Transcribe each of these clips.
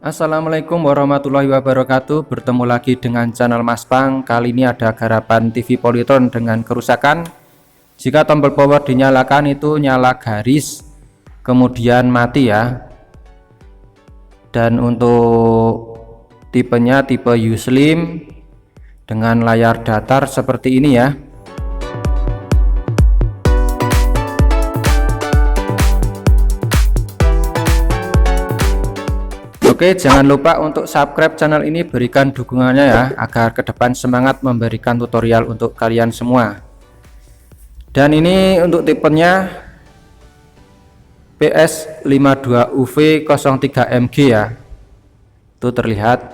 Assalamualaikum warahmatullahi wabarakatuh. Bertemu lagi dengan channel Mas Pang. Kali ini ada garapan TV Polytron dengan kerusakan. Jika tombol power dinyalakan itu nyala garis, kemudian mati ya. Dan untuk tipenya tipe U-Slim dengan layar datar seperti ini ya. Oke, jangan lupa untuk subscribe channel ini, berikan dukungannya ya, agar ke depan semangat memberikan tutorial untuk kalian semua. Dan ini untuk tipenya PS52UV03MG ya, itu terlihat.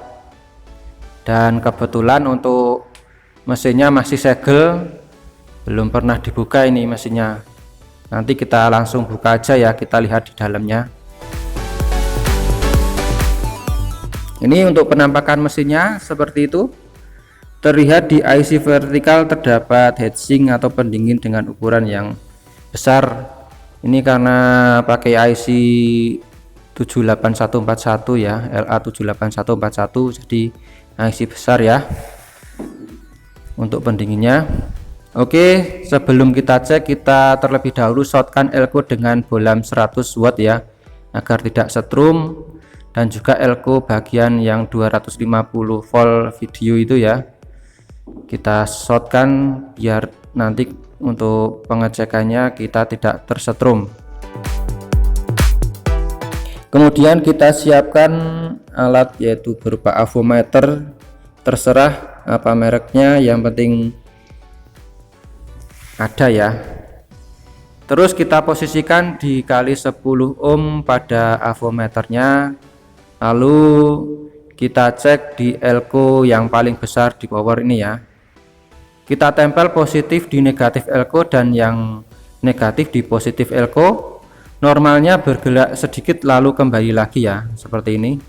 Dan kebetulan untuk mesinnya masih segel, belum pernah dibuka ini mesinnya. Nanti kita langsung buka aja ya, kita lihat di dalamnya. Ini untuk penampakan mesinnya seperti itu. Terlihat di IC vertikal terdapat heatsink atau pendingin dengan ukuran yang besar. Ini karena pakai IC 78141 ya, LA78141, jadi IC besar ya untuk pendinginnya. Oke, sebelum kita cek, kita terlebih dahulu shortkan elko dengan bohlam 100 watt ya, agar tidak setrum. Dan juga elko bagian yang 250 volt video itu ya, kita shortkan biar nanti untuk pengecekannya kita tidak tersetrum. Kemudian kita siapkan alat yaitu berupa avometer, terserah apa mereknya, yang penting ada ya. Terus kita posisikan dikali 10 ohm pada avometernya. Lalu kita cek di elko yang paling besar di power ini ya. Kita tempel positif di negatif elko dan yang negatif di positif elko. Normalnya bergerak sedikit lalu kembali lagi ya, seperti ini.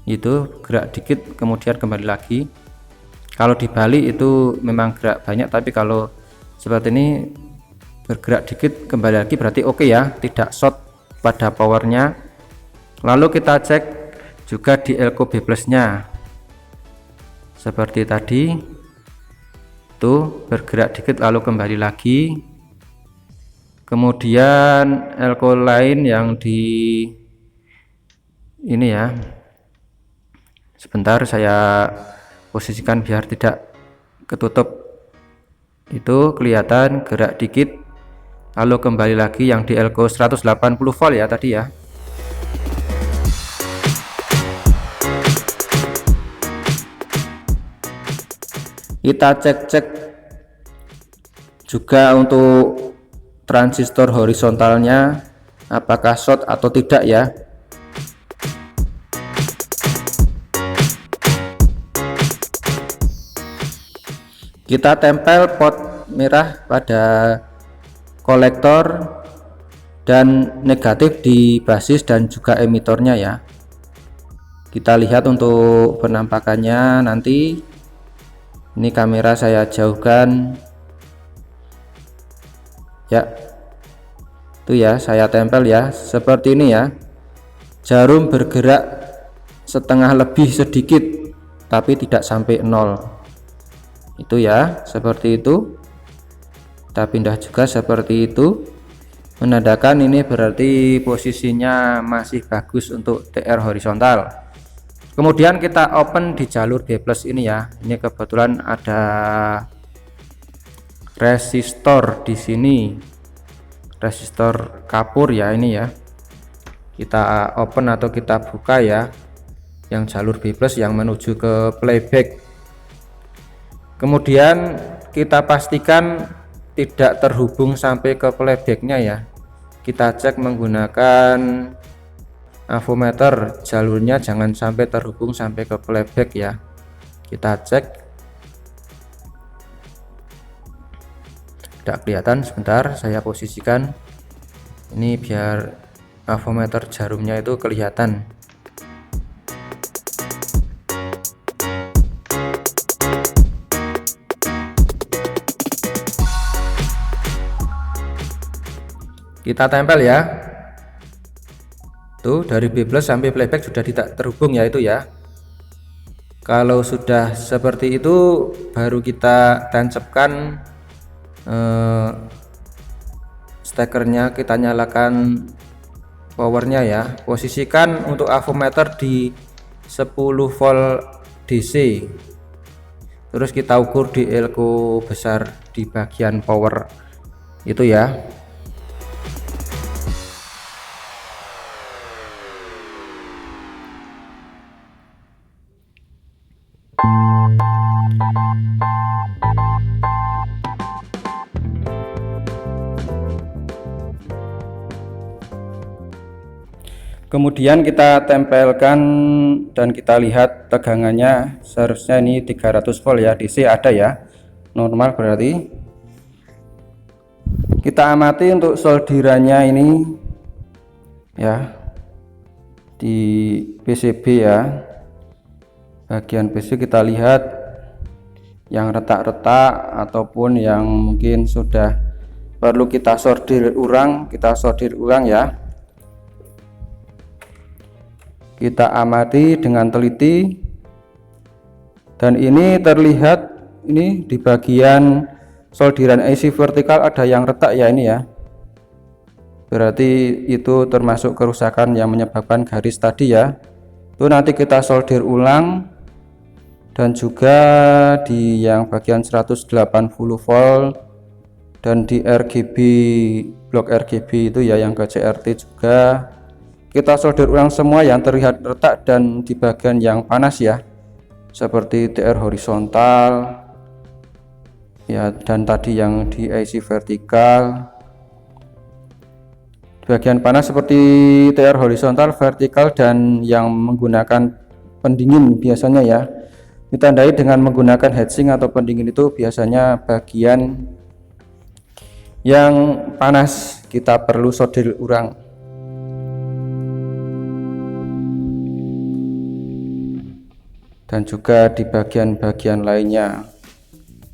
Itu gerak dikit kemudian kembali lagi. Kalau dibalik itu memang gerak banyak, tapi kalau seperti ini bergerak dikit kembali lagi berarti oke ya, tidak short pada powernya. Lalu kita cek juga di elko B plusnya seperti tadi, tuh bergerak dikit lalu kembali lagi. Kemudian elko lain yang di ini ya, sebentar saya posisikan biar tidak ketutup. Itu kelihatan gerak dikit lalu kembali lagi yang di elko 180 volt ya tadi ya. Kita cek juga untuk transistor horizontalnya apakah short atau tidak ya. Kita tempel pot merah pada kolektor dan negatif di basis dan juga emitornya ya. Kita lihat untuk penampakannya nanti. Ini kamera saya jauhkan ya, itu ya, saya tempel ya seperti ini ya. Jarum bergerak setengah lebih sedikit tapi tidak sampai 0, itu ya, seperti itu. Kita pindah juga seperti itu, menandakan ini berarti posisinya masih bagus untuk TR horizontal. Kemudian kita open di jalur B plus ini ya. Ini kebetulan ada resistor di sini, resistor kapur ya ini ya. Kita open atau kita buka ya, yang jalur B plus yang menuju ke playback. Kemudian kita pastikan tidak terhubung sampai ke playbacknya ya. Kita cek menggunakan avometer, jalurnya jangan sampai terhubung sampai ke playback ya. Kita cek, tidak kelihatan, sebentar saya posisikan ini biar avometer jarumnya itu kelihatan. Kita tempel ya. Tuh dari B+ sampai playback sudah tidak terhubung ya itu ya. Kalau sudah seperti itu baru kita tancapkan stekernya, kita nyalakan powernya ya. Posisikan untuk avometer di 10 volt DC, terus kita ukur di elko besar di bagian power itu ya. Kemudian kita tempelkan dan kita lihat tegangannya, seharusnya ini 300 volt ya, DC ada ya, normal berarti. Kita amati untuk soldirannya ini ya, di PCB ya, bagian PCB kita lihat yang retak-retak ataupun yang mungkin sudah perlu kita sortir ulang, ya. Kita amati dengan teliti, dan ini terlihat ini di bagian soldiran IC vertikal ada yang retak ya ini ya, berarti itu termasuk kerusakan yang menyebabkan garis tadi ya. Itu nanti kita solder ulang, dan juga di yang bagian 180 volt dan di RGB, blok RGB itu ya yang ke CRT juga kita solder ulang semua yang terlihat retak dan di bagian yang panas ya, seperti TR horizontal ya, dan tadi yang di IC vertikal. Bagian panas seperti TR horizontal, vertikal, dan yang menggunakan pendingin biasanya ya, ditandai dengan menggunakan heatsink atau pendingin. Itu biasanya bagian yang panas kita perlu solder ulang. Dan juga di bagian-bagian lainnya,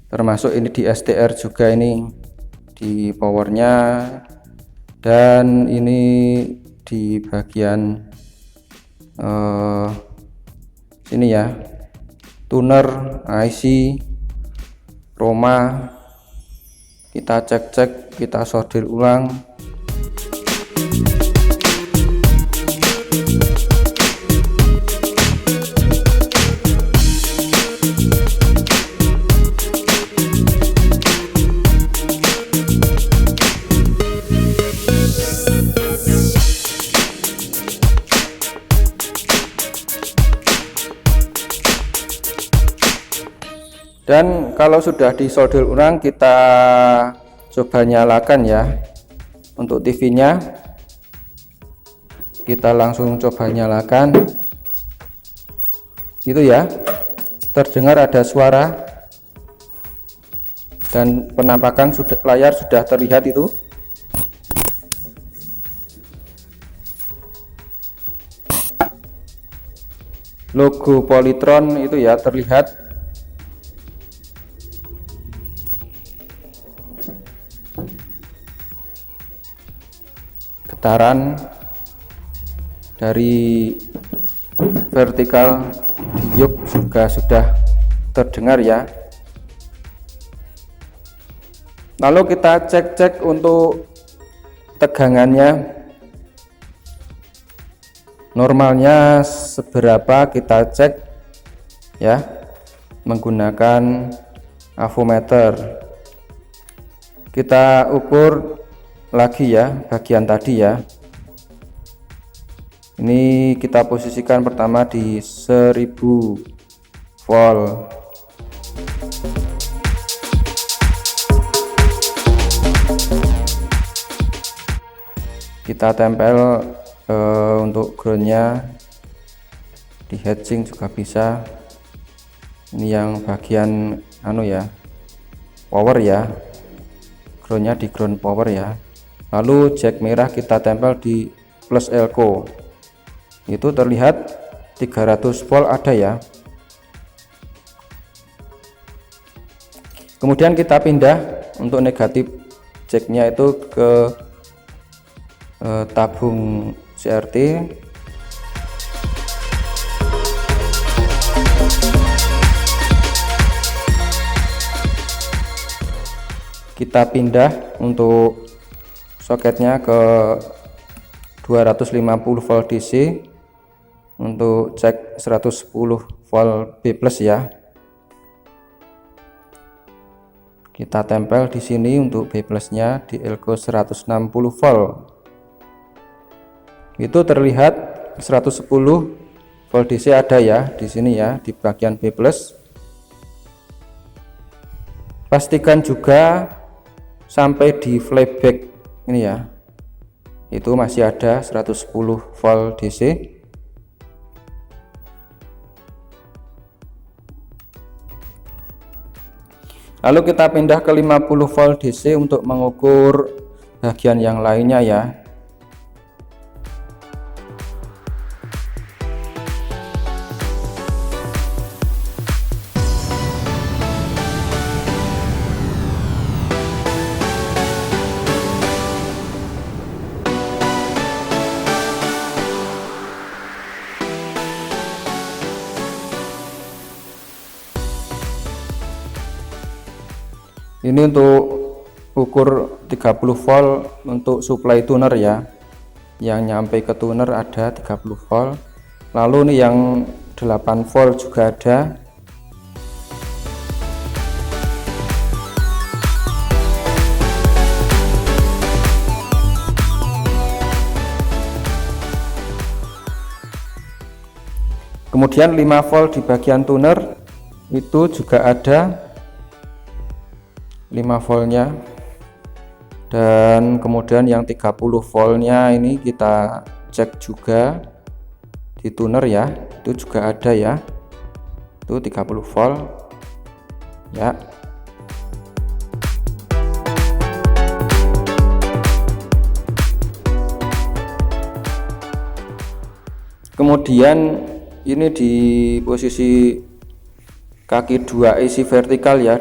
termasuk ini di STR juga, ini di powernya, dan ini di bagian sini ya, tuner, IC, Roma, kita cek-cek, kita solder ulang. Dan kalau sudah disolder ulang, kita coba nyalakan ya. Untuk TV nya kita langsung coba nyalakan, gitu ya, terdengar ada suara dan penampakan layar sudah terlihat itu. Logo Polytron itu ya terlihat. Getaran dari vertikal diode juga sudah terdengar ya. Lalu kita cek-cek untuk tegangannya, normalnya seberapa, kita cek ya menggunakan avometer. Kita ukur lagi ya bagian tadi ya. Ini kita posisikan pertama di 1000 volt. Kita tempel untuk groundnya di heatsink juga bisa. Ini yang bagian anu ya, power ya, groundnya di ground power ya. Lalu jack merah kita tempel di plus elko, itu terlihat 300 volt ada ya. Kemudian kita pindah untuk negatif jacknya itu ke tabung CRT. Kita pindah untuk soketnya ke 250 volt DC untuk cek 110 volt B+ ya. Kita tempel di sini untuk B+-nya di elko 160 volt. Itu terlihat 110 volt DC ada ya di sini ya di bagian B+. Pastikan juga sampai di flyback ini ya, itu masih ada 110 volt DC. Lalu kita pindah ke 50 volt DC untuk mengukur bagian yang lainnya ya. Ini untuk ukur 30 volt untuk supply tuner ya, yang nyampe ke tuner ada 30 volt. Lalu nih yang 8 volt juga ada. Kemudian 5 volt di bagian tuner itu juga ada 5 voltnya, dan kemudian yang 30 voltnya ini kita cek juga di tuner ya, itu juga ada ya, itu 30 volt ya. Kemudian ini di posisi kaki 2 AC vertikal ya,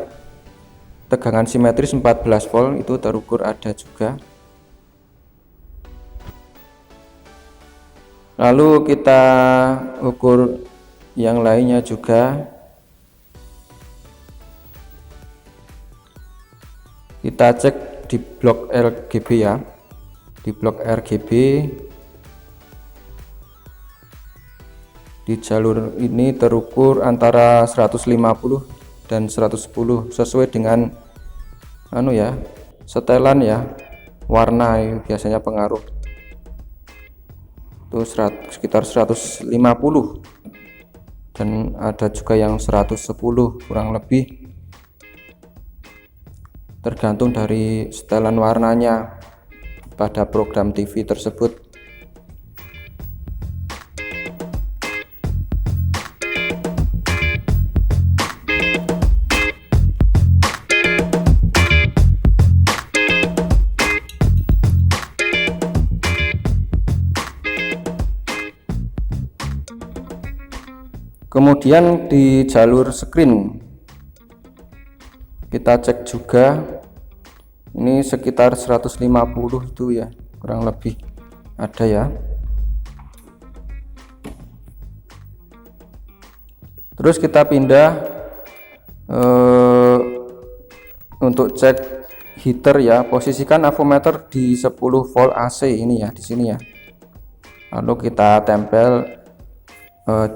tegangan simetris 14 volt itu terukur ada juga. Lalu kita ukur yang lainnya juga. Kita cek di blok RGB ya. Di blok RGB di jalur ini terukur antara 150 dan 110 sesuai dengan setelan ya, warna biasanya pengaruh. Itu sekitar 150 dan ada juga yang 110 kurang lebih, tergantung dari setelan warnanya pada program TV tersebut. Kemudian di jalur screen kita cek juga, ini sekitar 150 itu ya, kurang lebih ada ya. Terus kita pindah untuk cek heater ya, posisikan avometer di 10 volt AC ini ya, di sini ya. Lalu kita tempel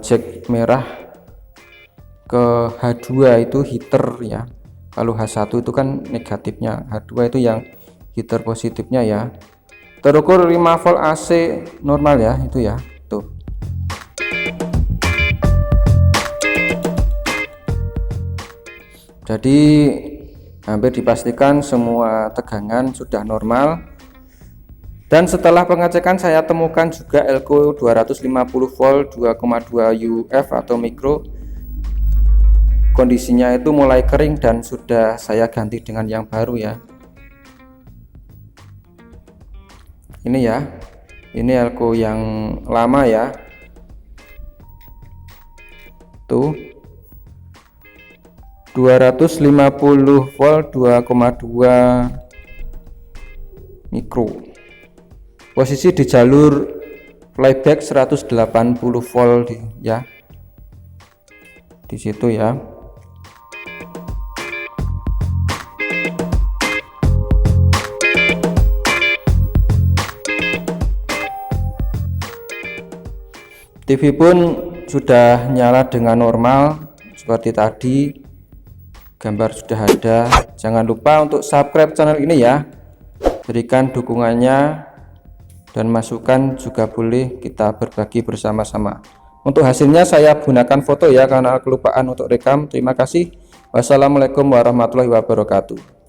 jack merah ke H2 itu heater ya. Kalau H1 itu kan negatifnya, H2 itu yang heater positifnya ya. Terukur 5 volt AC normal ya, itu ya. Tuh. Jadi hampir dipastikan semua tegangan sudah normal. Dan setelah pengecekan saya temukan juga elko 250 volt 2,2 UF atau mikro. Kondisinya itu mulai kering dan sudah saya ganti dengan yang baru ya. Ini ya, ini elko yang lama ya. Tuh 250 volt 2,2 mikro. Posisi di jalur playback 180 volt ya, di situ ya. TV pun sudah nyala dengan normal seperti tadi, gambar sudah ada. Jangan lupa untuk subscribe channel ini ya, berikan dukungannya dan masukan juga boleh, kita berbagi bersama-sama. Untuk hasilnya saya gunakan foto ya, karena kelupaan untuk rekam. Terima kasih. Wassalamualaikum warahmatullahi wabarakatuh.